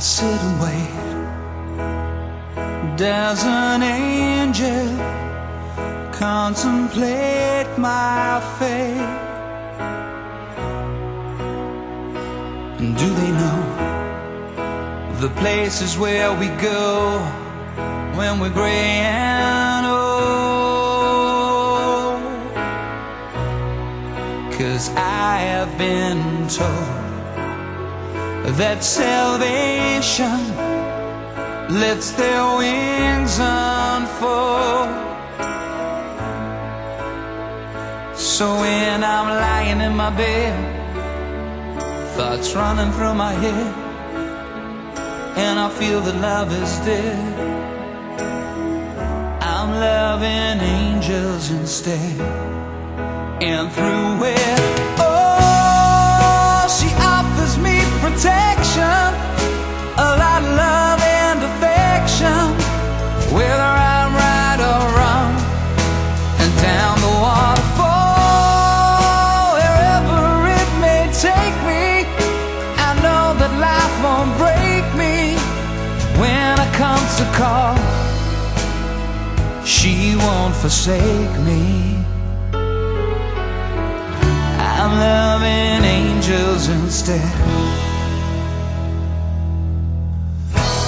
sit and wait. Does an angel contemplate my fate? And do they know the places where we go when we're gray and old? 'Cause I have been told that salvation lets their wings unfold. So when I'm lying in my bed, thoughts running through my head, and I feel that love is dead, I'm loving angels instead. And through it, oh, she offers me protection, a lot of love and affection, whether I'm right or wrong. And down the waterfall, wherever it may take me, I know that life won't break me. When I come to call, she won't forsake me. I'm loving angels instead.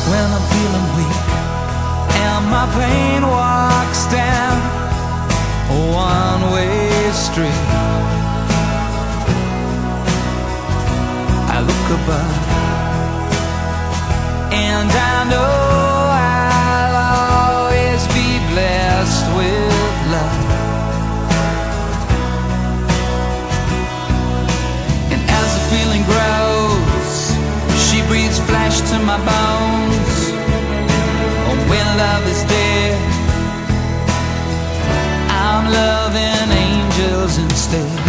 When I'm feeling weak and my pain walks down a one-way street, I look above and I know I'll always be blessed with love. And as the feeling grows, she breathes flesh to my bones. Oh, when love is dead, I'm loving angels instead.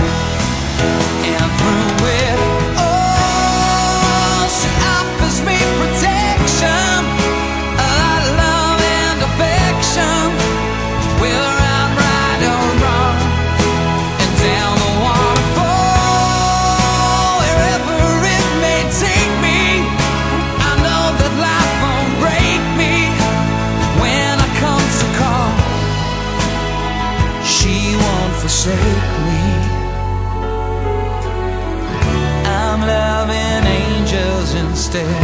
And through it, oh, she offers me protection, a lot of love and affection, whether I'm right or wrong. And down the waterfall, wherever it may take me, I know that life won't break me. When I come to call, she won't forsake me. I'm loving angels instead.